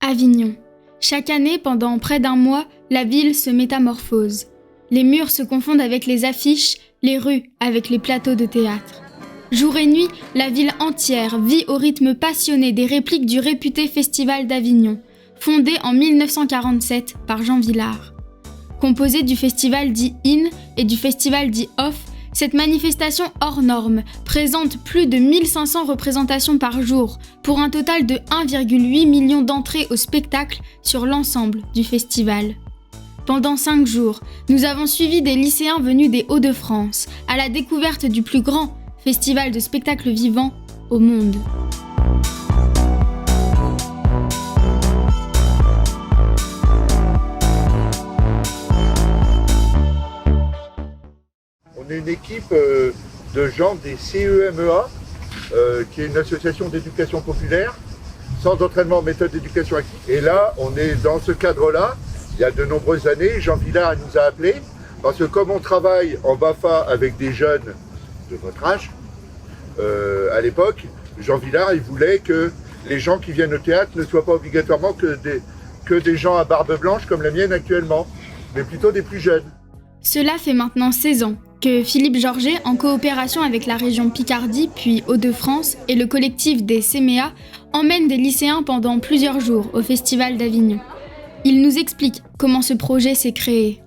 Avignon. Chaque année, pendant près d'un mois, la ville se métamorphose. Les murs se confondent avec les affiches, les rues avec les plateaux de théâtre. Jour et nuit, la ville entière vit au rythme passionné des répliques du réputé Festival d'Avignon, fondé en 1947 par Jean Vilar. Composé du festival dit In et du festival dit Off, cette manifestation hors norme présente plus de 1500 représentations par jour pour un total de 1,8 million d'entrées au spectacle sur l'ensemble du festival. Pendant 5 jours, nous avons suivi des lycéens venus des Hauts-de-France à la découverte du plus grand festival de spectacles vivants au monde. On est une équipe de gens des CEMEA, qui est une association d'éducation populaire, sans entraînement en méthode d'éducation active. Et là, on est dans ce cadre-là. Il y a de nombreuses années, Jean Vilar nous a appelés, parce que comme on travaille en BAFA avec des jeunes de votre âge, à l'époque, Jean Vilar, il voulait que les gens qui viennent au théâtre ne soient pas obligatoirement que des gens à barbe blanche comme la mienne actuellement, mais plutôt des plus jeunes. Cela fait maintenant 16 ans que Philippe Georget, en coopération avec la région Picardie puis Hauts-de-France et le collectif des CEMEA, emmène des lycéens pendant plusieurs jours au Festival d'Avignon. Il nous explique comment ce projet s'est créé.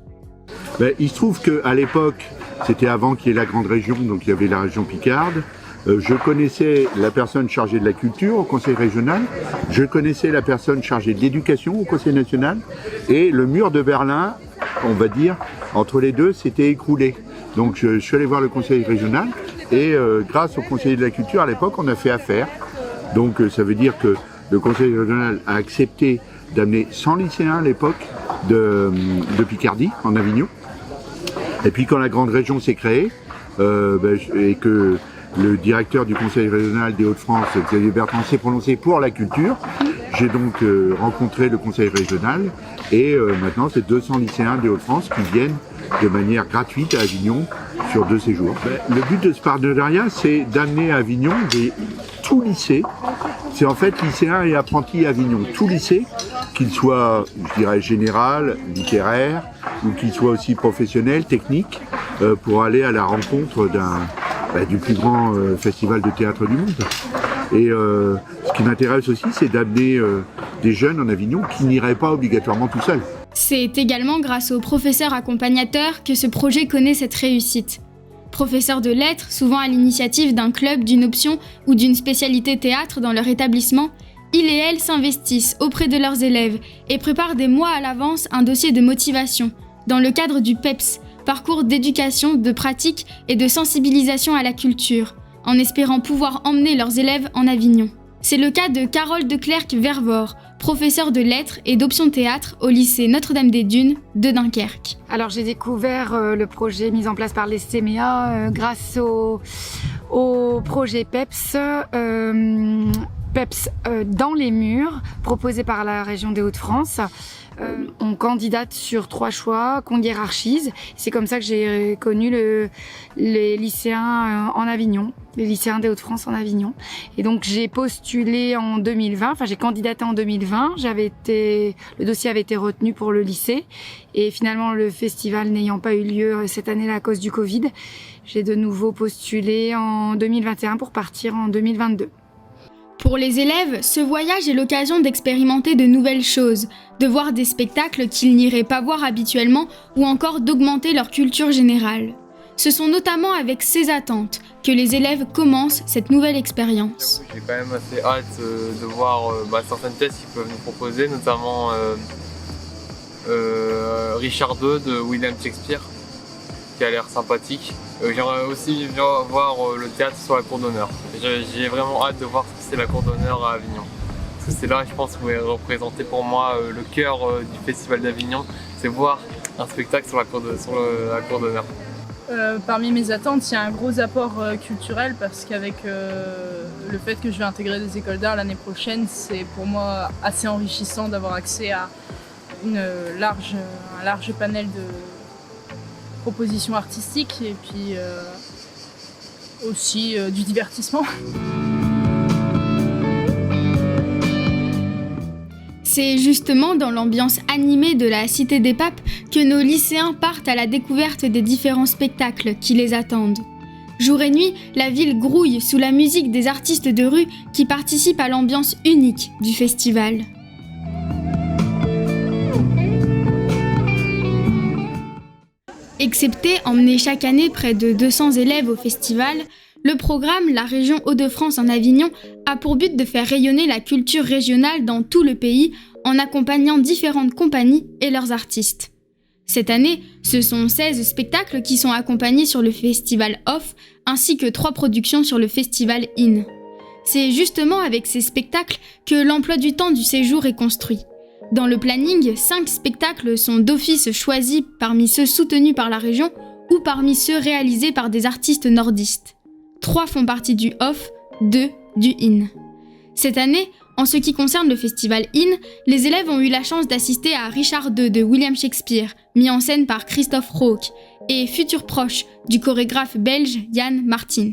Il se trouve qu'à l'époque, c'était avant qu'il y ait la grande région, donc il y avait la région Picarde. Je connaissais la personne chargée de la culture au conseil régional, je connaissais la personne chargée de l'éducation au conseil national, et le mur de Berlin, on va dire, entre les deux, s'était écroulé. Donc je suis allé voir le conseil régional, et grâce au conseiller de la culture, à l'époque, on a fait affaire. Donc ça veut dire que le conseil régional a accepté d'amener 100 lycéens à l'époque de Picardie, en Avignon. Et puis quand la grande région s'est créée, et que le directeur du conseil régional des Hauts-de-France, Xavier Bertrand, s'est prononcé pour la culture, j'ai donc rencontré le conseil régional, et maintenant c'est 200 lycéens des Hauts-de-France qui viennent de manière gratuite à Avignon sur 2 séjours. Le but de ce partenariat, c'est d'amener à Avignon tout lycée. C'est en fait lycéens et apprentis à Avignon. Tout lycée, qu'il soit, je dirais, général, littéraire, ou qu'il soit aussi professionnel, technique, pour aller à la rencontre du plus grand festival de théâtre du monde. Et ce qui m'intéresse aussi, c'est d'amener des jeunes en Avignon qui n'iraient pas obligatoirement tout seuls. C'est également grâce aux professeurs accompagnateurs que ce projet connaît cette réussite. Professeurs de lettres, souvent à l'initiative d'un club, d'une option ou d'une spécialité théâtre dans leur établissement, ils et elles s'investissent auprès de leurs élèves et préparent des mois à l'avance un dossier de motivation, dans le cadre du PEPS, parcours d'éducation, de pratique et de sensibilisation à la culture, en espérant pouvoir emmener leurs élèves en Avignon. C'est le cas de Carole de Clercq-Vervort, professeure de lettres et d'options théâtre au lycée Notre-Dame-des-Dunes de Dunkerque. Alors j'ai découvert le projet mis en place par les CEMEA grâce au projet PEPS. PEPS dans les murs, proposé par la région des Hauts-de-France. On candidate sur 3 choix qu'on hiérarchise. C'est comme ça que j'ai connu les lycéens en Avignon, les lycéens des Hauts-de-France en Avignon. Et donc j'ai postulé en 2020, j'ai candidaté en 2020. Le dossier avait été retenu pour le lycée. Et finalement, le festival n'ayant pas eu lieu cette année-là à cause du Covid, j'ai de nouveau postulé en 2021 pour partir en 2022. Pour les élèves, ce voyage est l'occasion d'expérimenter de nouvelles choses, de voir des spectacles qu'ils n'iraient pas voir habituellement ou encore d'augmenter leur culture générale. Ce sont notamment avec ces attentes que les élèves commencent cette nouvelle expérience. J'ai quand même assez hâte de voir certaines pièces qu'ils peuvent nous proposer, notamment Richard II de William Shakespeare, qui a l'air sympathique. J'aimerais aussi voir le théâtre sur la cour d'honneur. J'ai vraiment hâte de voir ce que c'est la cour d'honneur à Avignon. Parce que c'est là, je pense, où est représenté pour moi le cœur du festival d'Avignon, c'est voir un spectacle sur la cour d'honneur. Parmi mes attentes, il y a un gros apport culturel parce qu'avec le fait que je vais intégrer des écoles d'art l'année prochaine, c'est pour moi assez enrichissant d'avoir accès à un large panel de propositions artistiques et puis aussi du divertissement. C'est justement dans l'ambiance animée de la Cité des Papes que nos lycéens partent à la découverte des différents spectacles qui les attendent. Jour et nuit, la ville grouille sous la musique des artistes de rue qui participent à l'ambiance unique du festival. Excepté emmener chaque année près de 200 élèves au festival, le programme La Région Hauts-de-France en Avignon a pour but de faire rayonner la culture régionale dans tout le pays en accompagnant différentes compagnies et leurs artistes. Cette année, ce sont 16 spectacles qui sont accompagnés sur le festival Off, ainsi que 3 productions sur le festival In. C'est justement avec ces spectacles que l'emploi du temps du séjour est construit. Dans le planning, 5 spectacles sont d'office choisis parmi ceux soutenus par la région ou parmi ceux réalisés par des artistes nordistes. 3 font partie du Off, 2 du In. Cette année, en ce qui concerne le festival In, les élèves ont eu la chance d'assister à Richard II de William Shakespeare, mis en scène par Christophe Roque, et Futur proche du chorégraphe belge Jan Martins.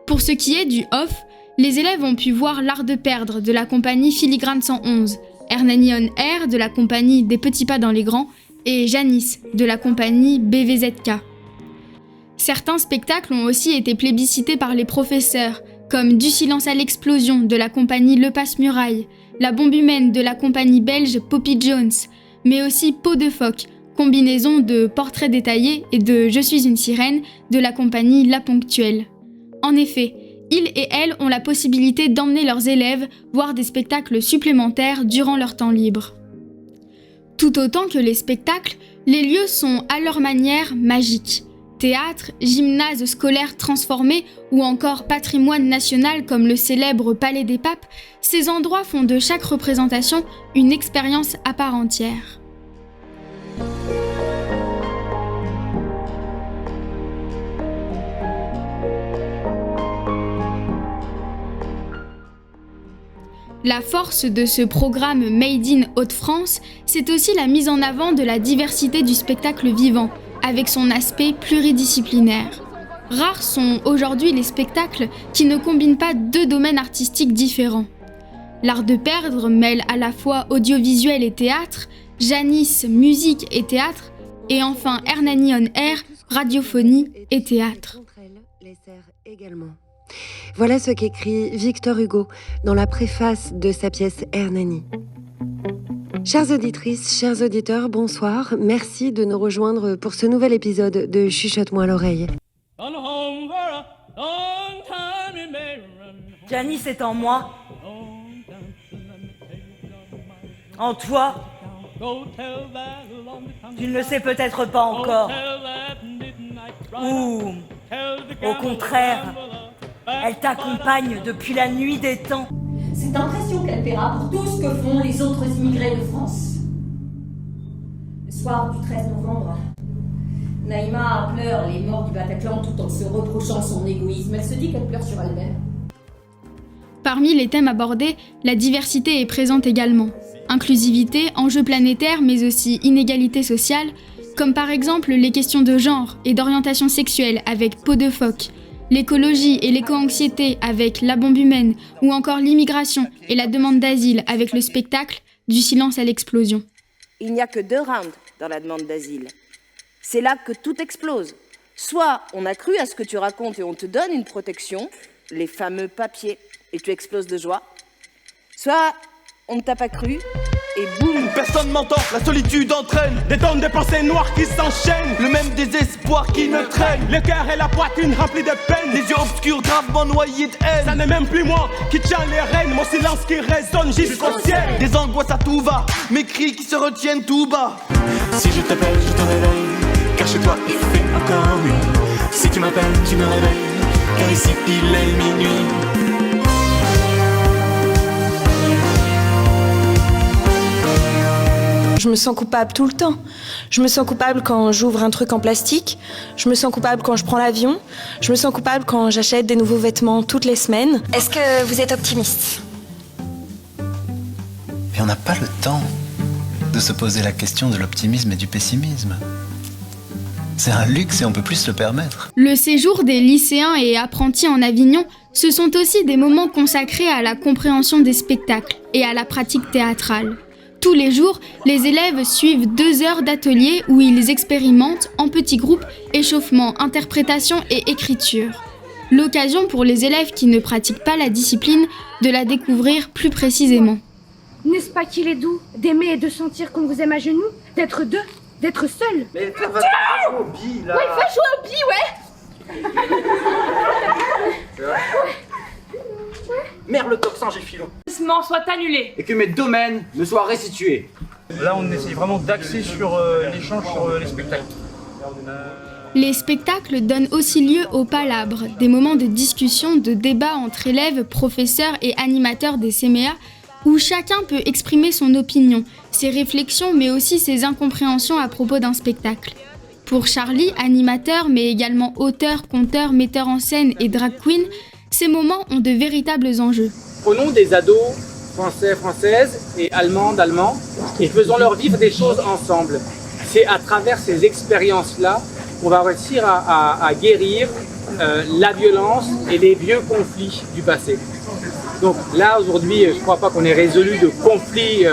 Pour ce qui est du Off, les élèves ont pu voir L'Art de perdre de la compagnie Filigrane 111, Hernani on Air de la compagnie Des Petits Pas dans les Grands et Janice de la compagnie BVZK. Certains spectacles ont aussi été plébiscités par les professeurs, comme Du silence à l'explosion de la compagnie Le Passe-Muraille, La bombe humaine de la compagnie belge Poppy Jones, mais aussi Peau de phoque, combinaison de portraits détaillés et de Je suis une sirène de la compagnie La Ponctuelle. En effet, ils et elles ont la possibilité d'emmener leurs élèves voir des spectacles supplémentaires durant leur temps libre. Tout autant que les spectacles, les lieux sont à leur manière magiques. Théâtre, gymnase scolaire transformé ou encore patrimoine national comme le célèbre Palais des Papes, ces endroits font de chaque représentation une expérience à part entière. La force de ce programme Made in Hauts-de-France, c'est aussi la mise en avant de la diversité du spectacle vivant, avec son aspect pluridisciplinaire. Rares sont aujourd'hui les spectacles qui ne combinent pas 2 domaines artistiques différents. L'Art de perdre mêle à la fois audiovisuel et théâtre, Janice, musique et théâtre, et enfin Hernani on Air, radiophonie et théâtre. Voilà ce qu'écrit Victor Hugo dans la préface de sa pièce Hernani. Chères auditrices, chers auditeurs, bonsoir. Merci de nous rejoindre pour ce nouvel épisode de Chuchote-moi à l'oreille. Janice est en moi. En toi. Tu ne le sais peut-être pas encore. Ou, au contraire, elle t'accompagne depuis la nuit des temps. Cette impression qu'elle paiera pour tout ce que font les autres immigrés de France. Le soir du 13 novembre, Naïma pleure les morts du Bataclan tout en se reprochant son égoïsme. Elle se dit qu'elle pleure sur elle-même. Parmi les thèmes abordés, la diversité est présente également. Inclusivité, enjeux planétaires, mais aussi inégalité sociale, comme par exemple les questions de genre et d'orientation sexuelle avec Peau de phoque, l'écologie et l'éco-anxiété avec La bombe humaine, ou encore l'immigration et la demande d'asile avec le spectacle Du silence à l'explosion. Il n'y a que 2 rounds dans la demande d'asile. C'est là que tout explose. Soit on a cru à ce que tu racontes et on te donne une protection, les fameux papiers, et tu exploses de joie. Soit on ne t'a pas cru, et boum. Personne m'entend, la solitude entraîne des tonnes de pensées noires qui s'enchaînent, le même désespoir qui me traîne, le cœur et la poitrine remplis de peine, les yeux obscurs gravement noyés de haine. Ça n'est même plus moi qui tiens les rênes, mon silence qui résonne jusqu'au ciel. Des angoisses à tout va, mes cris qui se retiennent tout bas. Si je t'appelle, je te réveille, car chez toi il fait encore nuit. Si tu m'appelles, tu me réveilles, car ici il est minuit. Je me sens coupable tout le temps. Je me sens coupable quand j'ouvre un truc en plastique. Je me sens coupable quand je prends l'avion. Je me sens coupable quand j'achète des nouveaux vêtements toutes les semaines. Est-ce que vous êtes optimiste ? Mais on n'a pas le temps de se poser la question de l'optimisme et du pessimisme. C'est un luxe et on peut plus se le permettre. Le séjour des lycéens et apprentis en Avignon, ce sont aussi des moments consacrés à la compréhension des spectacles et à la pratique théâtrale. Tous les jours, les élèves suivent 2 heures d'atelier où ils expérimentent en petits groupes échauffement, interprétation et écriture. L'occasion pour les élèves qui ne pratiquent pas la discipline de la découvrir plus précisément. N'est-ce pas qu'il est doux d'aimer et de sentir qu'on vous aime à genoux, d'être deux, d'être seul? Mais va jouer aux billes là. Ouais, va jouer aux billes, ouais. Merde, le tocsin, j'ai filon. Soit annulé. Et que mes domaines me soient restitués. Là, on essaye vraiment d'axer sur l'échange sur les spectacles. Les spectacles donnent aussi lieu aux palabres, des moments de discussion, de débat entre élèves, professeurs et animateurs des CMEA, où chacun peut exprimer son opinion, ses réflexions, mais aussi ses incompréhensions à propos d'un spectacle. Pour Charlie, animateur, mais également auteur, conteur, metteur en scène et drag queen, ces moments ont de véritables enjeux. Prenons des ados français, françaises et allemandes, allemands, et faisons-leur vivre des choses ensemble. C'est à travers ces expériences-là qu'on va réussir à guérir la violence et les vieux conflits du passé. Donc là, aujourd'hui, je ne crois pas qu'on ait résolu de conflit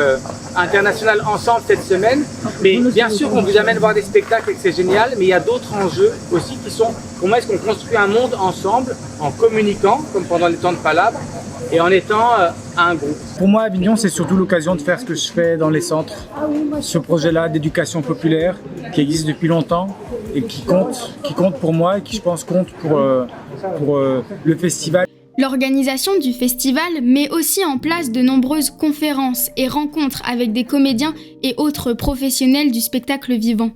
international ensemble cette semaine, mais bien sûr qu'on vous amène voir des spectacles et que c'est génial, mais il y a d'autres enjeux aussi qui sont comment est-ce qu'on construit un monde ensemble, en communiquant, comme pendant les temps de palabres, et en étant un groupe. Pour moi, Avignon, c'est surtout l'occasion de faire ce que je fais dans les centres. Ce projet-là d'éducation populaire qui existe depuis longtemps et qui compte pour moi et qui, je pense, compte pour le festival. L'organisation du festival met aussi en place de nombreuses conférences et rencontres avec des comédiens et autres professionnels du spectacle vivant.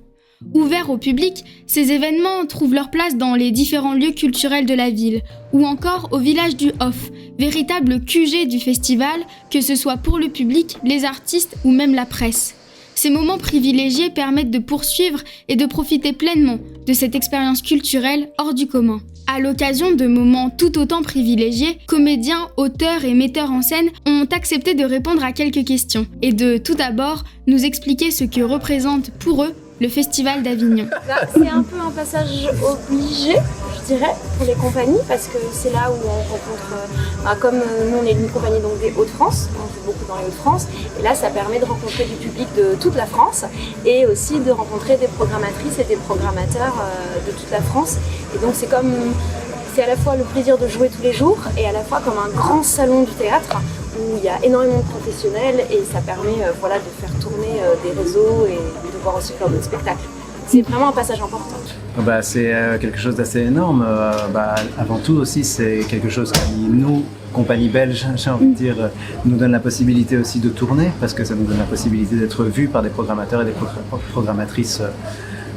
Ouverts au public, ces événements trouvent leur place dans les différents lieux culturels de la ville, ou encore au village du Hof, véritable QG du festival, que ce soit pour le public, les artistes ou même la presse. Ces moments privilégiés permettent de poursuivre et de profiter pleinement de cette expérience culturelle hors du commun. À l'occasion de moments tout autant privilégiés, comédiens, auteurs et metteurs en scène ont accepté de répondre à quelques questions et de, tout d'abord, nous expliquer ce que représente pour eux le Festival d'Avignon. C'est un peu un passage obligé, je dirais, pour les compagnies, parce que c'est là où on rencontre, comme nous on est une compagnie donc des Hauts-de-France, on joue beaucoup dans les Hauts-de-France, et là ça permet de rencontrer du public de toute la France, et aussi de rencontrer des programmatrices et des programmateurs de toute la France, et donc c'est à la fois le plaisir de jouer tous les jours, et à la fois comme un grand salon du théâtre, où il y a énormément de professionnels, et ça permet de faire tourner des réseaux et de voir aussi plein d'autres spectacles. C'est vraiment un passage important. C'est quelque chose d'assez énorme. Avant tout aussi, c'est quelque chose qui, nous, compagnie belge, j'ai envie de dire, nous donne la possibilité aussi de tourner, parce que ça nous donne la possibilité d'être vus par des programmateurs et des programmatrices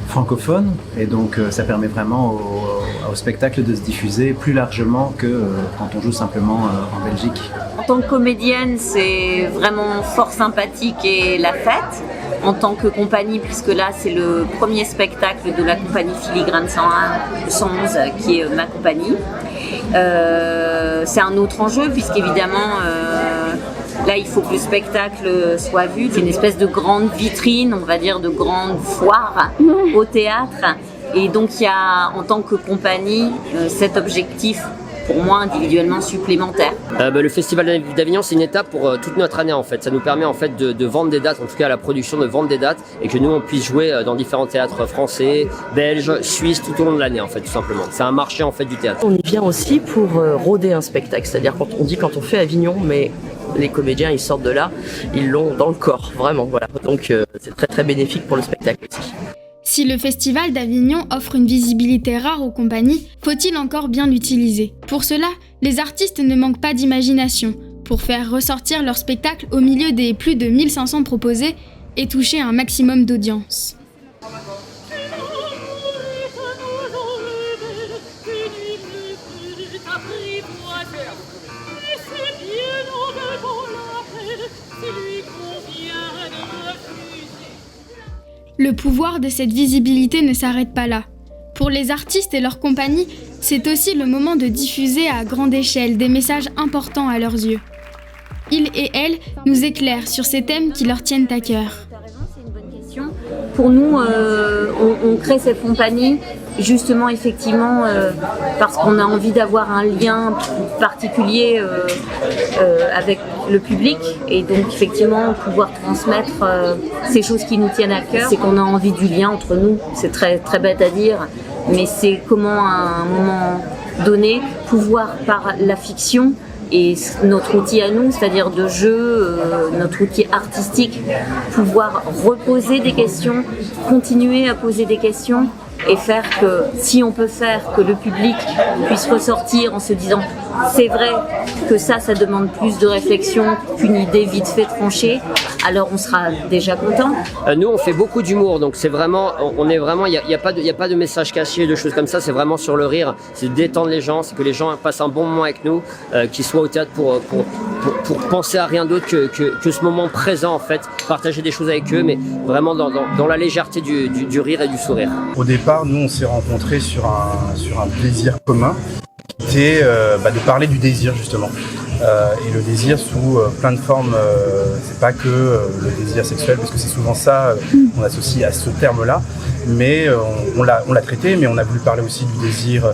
francophones. Et donc ça permet vraiment au spectacle de se diffuser plus largement que quand on joue simplement en Belgique. En tant que comédienne, c'est vraiment fort sympathique et la fête. En tant que compagnie, puisque là c'est le premier spectacle de la compagnie Filigrane 111 qui est ma compagnie. C'est un autre enjeu puisqu'évidemment là il faut que le spectacle soit vu. C'est une espèce de grande vitrine, on va dire de grande foire au théâtre. Et donc il y a en tant que compagnie cet objectif pour moi individuellement supplémentaire. Le Festival d'Avignon, c'est une étape pour toute notre année en fait. Ça nous permet en fait de vendre des dates, en tout cas à la production de vendre des dates, et que nous on puisse jouer dans différents théâtres français, belges, suisses tout au long de l'année en fait, tout simplement. C'est un marché en fait du théâtre. On y vient aussi pour rôder un spectacle, c'est-à-dire quand on fait Avignon, mais les comédiens ils sortent de là, ils l'ont dans le corps, vraiment, voilà. Donc c'est très très bénéfique pour le spectacle aussi. Si le Festival d'Avignon offre une visibilité rare aux compagnies, faut-il encore bien l'utiliser? Pour cela, les artistes ne manquent pas d'imagination pour faire ressortir leur spectacle au milieu des plus de 1500 proposés et toucher un maximum d'audience. Le pouvoir de cette visibilité ne s'arrête pas là. Pour les artistes et leurs compagnies, c'est aussi le moment de diffuser à grande échelle des messages importants à leurs yeux. Ils et elles nous éclairent sur ces thèmes qui leur tiennent à cœur. pour nous, on crée cette compagnie justement effectivement parce qu'on a envie d'avoir un lien particulier avec le public et donc effectivement pouvoir transmettre ces choses qui nous tiennent à cœur. C'est qu'on a envie du lien entre nous, c'est très, très bête à dire, mais c'est comment à un moment donné pouvoir par la fiction et notre outil à nous, c'est-à-dire de jeu, notre outil artistique, pouvoir reposer des questions, continuer à poser des questions et faire que, si on peut faire que le public puisse ressortir en se disant c'est vrai que ça demande plus de réflexion qu'une idée vite fait tranchée, alors on sera déjà content. Nous on fait beaucoup d'humour, donc c'est vraiment, on est vraiment, il n'y a pas de message caché, de choses comme ça, c'est vraiment sur le rire, c'est de détendre les gens, c'est que les gens passent un bon moment avec nous, qu'ils soient au théâtre pour penser à rien d'autre que ce moment présent en fait, partager des choses avec eux, mais vraiment dans la légèreté du rire et du sourire. Au départ, nous on s'est rencontrés sur un plaisir commun, qui était de parler du désir justement. Et le désir sous plein de formes, c'est pas que le désir sexuel, parce que c'est souvent ça qu'on associe à ce terme-là, mais on l'a traité, mais on a voulu parler aussi du désir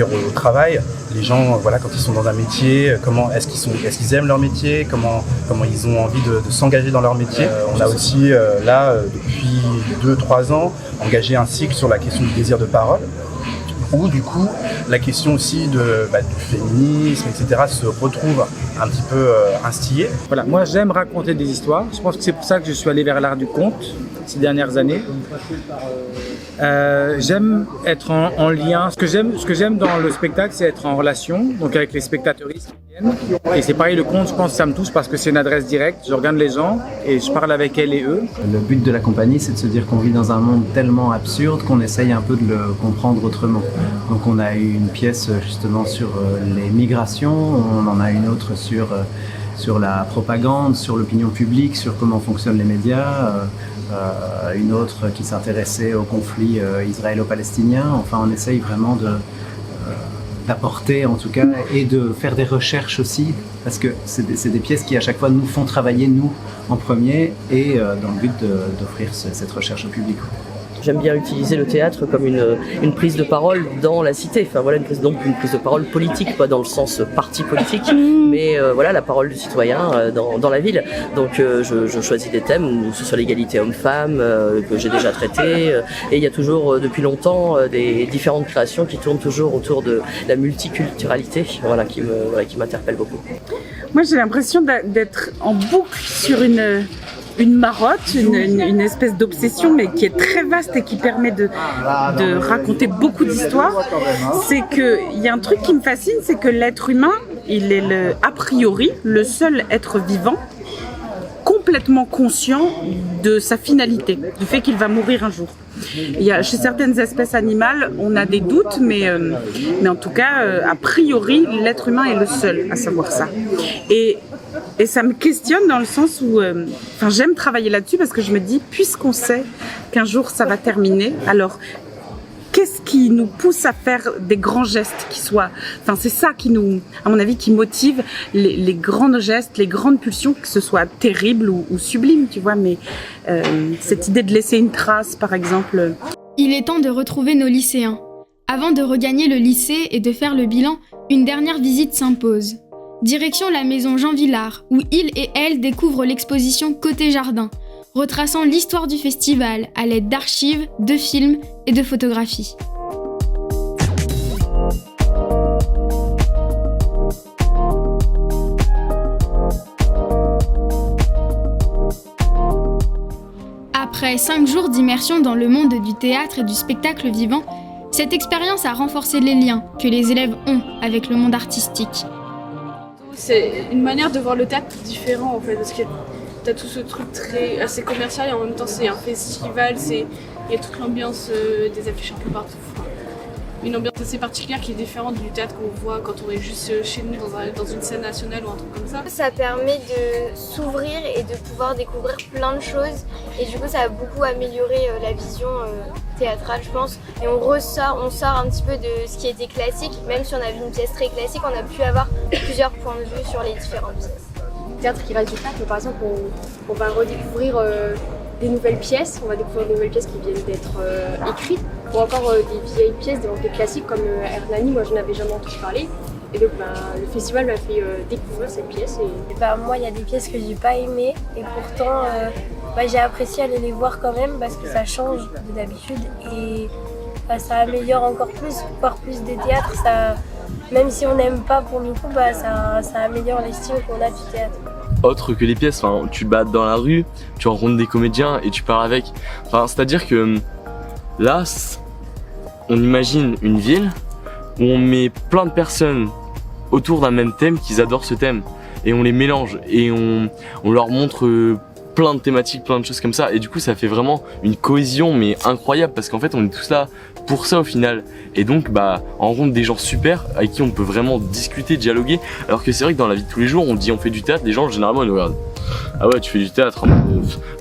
au travail. Les gens, voilà, quand ils sont dans un métier, comment est-ce qu'ils aiment leur métier, comment ils ont envie de s'engager dans leur métier. On a aussi depuis 2-3 ans engagé un cycle sur la question du désir de parole, où du coup la question aussi du féminisme, etc. se retrouve un petit peu instillée. Voilà, moi j'aime raconter des histoires, je pense que c'est pour ça que je suis allé vers l'art du conte ces dernières années. J'aime être en lien, ce que j'aime dans le spectacle, c'est être en relation, donc avec les spectateuristes qui viennent. Et c'est pareil, le conte, je pense que ça me touche parce que c'est une adresse directe, je regarde les gens et je parle avec elles et eux. Le but de la compagnie, c'est de se dire qu'on vit dans un monde tellement absurde qu'on essaye un peu de le comprendre autrement. Donc on a eu une pièce justement sur les migrations, on en a une autre sur la propagande, sur l'opinion publique, sur comment fonctionnent les médias. Une autre qui s'intéressait au conflit israélo-palestinien. Enfin, on essaye vraiment d'apporter en tout cas et de faire des recherches aussi, parce que c'est des pièces qui à chaque fois nous font travailler nous en premier et dans le but d'offrir cette recherche au public. J'aime bien utiliser le théâtre comme une prise de parole dans la cité. Enfin voilà, une prise de parole politique, pas dans le sens parti politique, mais voilà, la parole du citoyen dans la ville. Donc je choisis des thèmes où ce soit l'égalité homme-femme que j'ai déjà traité, et il y a toujours depuis longtemps des différentes créations qui tournent toujours autour de la multiculturalité, voilà, qui m'interpelle beaucoup. Moi j'ai l'impression d'être en boucle sur une marotte, une espèce d'obsession, mais qui est très vaste et qui permet de raconter beaucoup d'histoires. C'est qu'il y a un truc qui me fascine, c'est que l'être humain, il est a priori le seul être vivant complètement conscient de sa finalité, du fait qu'il va mourir un jour. Chez certaines espèces animales, on a des doutes, mais en tout cas, a priori, l'être humain est le seul à savoir ça. Et ça me questionne dans le sens où j'aime travailler là-dessus parce que je me dis, puisqu'on sait qu'un jour ça va terminer, alors qu'est-ce qui nous pousse à faire des grands gestes qui soient... c'est ça qui nous, à mon avis, qui motive les grands gestes, les grandes pulsions, que ce soit terrible ou sublime, tu vois, mais cette idée de laisser une trace, par exemple. Il est temps de retrouver nos lycéens. Avant de regagner le lycée et de faire le bilan, une dernière visite s'impose. Direction la maison Jean Villard, où il et elle découvrent l'exposition Côté Jardin, retraçant l'histoire du festival à l'aide d'archives, de films et de photographies. Après 5 jours d'immersion dans le monde du théâtre et du spectacle vivant, cette expérience a renforcé les liens que les élèves ont avec le monde artistique. C'est une manière de voir le théâtre différent en fait, parce que t'as tout ce truc assez commercial et en même temps c'est un festival, il y a toute l'ambiance des affiches un peu partout. Une ambiance assez particulière qui est différente du théâtre qu'on voit quand on est juste chez nous dans une scène nationale ou un truc comme ça. Ça permet de s'ouvrir et de pouvoir découvrir plein de choses et du coup ça a beaucoup amélioré la vision théâtrale je pense. Et on sort un petit peu de ce qui était classique, même si on a vu une pièce très classique, on a pu avoir plusieurs points de vue sur les différentes pièces. Le théâtre qui reste du théâtre, par exemple on va redécouvrir des nouvelles pièces, on va découvrir de nouvelles pièces qui viennent d'être écrites, ou encore des vieilles pièces, des classiques comme Hernani, moi je n'avais jamais entendu parler. Et donc le festival m'a fait découvrir cette pièce. Moi il y a des pièces que j'ai pas aimées et pourtant j'ai apprécié aller les voir quand même parce que ça change de d'habitude et ça améliore encore plus, voir plus des théâtres. Même si on n'aime pas pour le coup, ça améliore l'estime qu'on a du théâtre. Autre que les pièces, tu te balades dans la rue, tu rencontres des comédiens et tu parles avec. C'est-à-dire que là, on imagine une ville où on met plein de personnes autour d'un même thème, qu'ils adorent ce thème, et on les mélange et on leur montre plein de thématiques, plein de choses comme ça, et du coup ça fait vraiment une cohésion mais incroyable parce qu'en fait on est tous là pour ça au final, et donc on rencontre des gens super avec qui on peut vraiment discuter, dialoguer, alors que c'est vrai que dans la vie de tous les jours on dit on fait du théâtre, les gens généralement ils nous regardent, ah ouais tu fais du théâtre,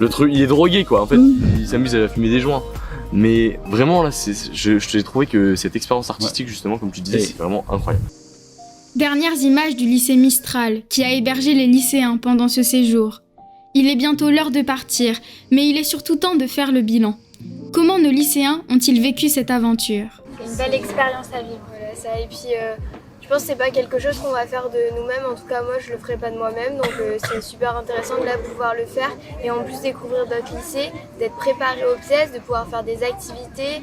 le truc il est drogué quoi, en fait il s'amuse à fumer des joints. Mais vraiment là, j'ai trouvé que cette expérience artistique justement, comme tu disais, c'est vraiment incroyable. Dernières images du lycée Mistral, qui a hébergé les lycéens pendant ce séjour. Il est bientôt l'heure de partir, mais il est surtout temps de faire le bilan. Comment nos lycéens ont-ils vécu cette aventure? C'est une belle expérience à vivre, ça. Et puis je pense que c'est pas quelque chose qu'on va faire de nous-mêmes, en tout cas moi je le ferai pas de moi-même, donc c'est super intéressant de là pouvoir le faire et en plus découvrir d'autres lycées, d'être préparé aux pièces, de pouvoir faire des activités.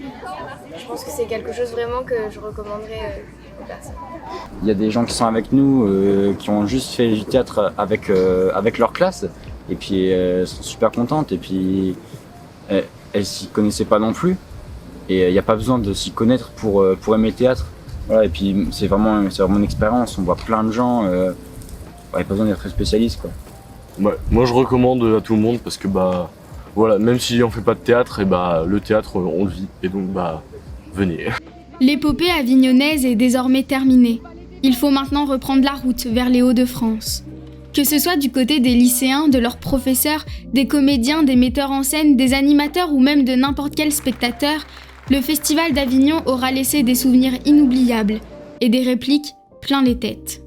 Je pense que c'est quelque chose vraiment que je recommanderais aux personnes. Il y a des gens qui sont avec nous, qui ont juste fait du théâtre avec leur classe et puis elles sont super contentes et puis elles s'y connaissaient pas non plus et il n'y a pas besoin de s'y connaître pour aimer le théâtre. Voilà, et puis c'est vraiment une expérience, on voit plein de gens, il n'y a pas besoin d'être spécialiste quoi. Ouais, moi je recommande à tout le monde parce que voilà, même si on fait pas de théâtre, et le théâtre on le vit, et donc venez. L'épopée avignonnaise est désormais terminée. Il faut maintenant reprendre la route vers les Hauts-de-France. Que ce soit du côté des lycéens, de leurs professeurs, des comédiens, des metteurs en scène, des animateurs ou même de n'importe quel spectateur, le Festival d'Avignon aura laissé des souvenirs inoubliables et des répliques plein les têtes.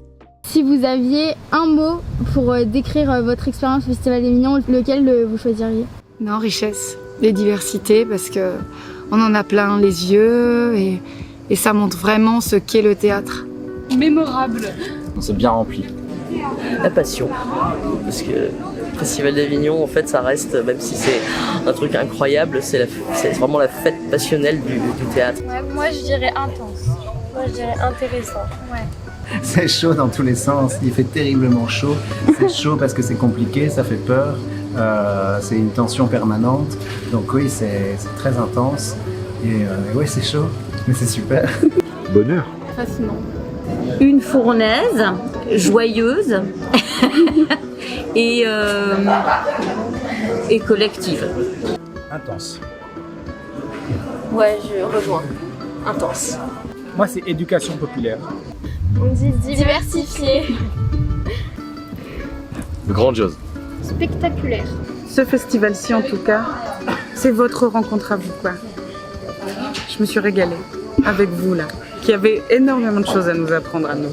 Si vous aviez un mot pour décrire votre expérience au Festival d'Avignon, lequel vous choisiriez? Non, richesse et diversité, parce que on en a plein les yeux et ça montre vraiment ce qu'est le théâtre. Mémorable. On s'est bien rempli. La passion, parce que le Festival d'Avignon, en fait, ça reste, même si c'est un truc incroyable, c'est vraiment la fête passionnelle du théâtre. Ouais, moi je dirais intense, moi je dirais intéressant. Ouais. C'est chaud dans tous les sens, il fait terriblement chaud. C'est chaud parce que c'est compliqué, ça fait peur, c'est une tension permanente. Donc oui, c'est très intense. Et oui, c'est chaud, mais c'est super. Bonheur. Fascinant. Une fournaise, joyeuse et collective. Intense. Ouais, je rejoins. Intense. Moi, c'est éducation populaire. On dit diversifié. Grandiose. Spectaculaire. Ce festival-ci, en tout cas, c'est votre rencontre à vous, quoi. Je me suis régalée avec vous, là, qui avez énormément de choses à nous apprendre à nous.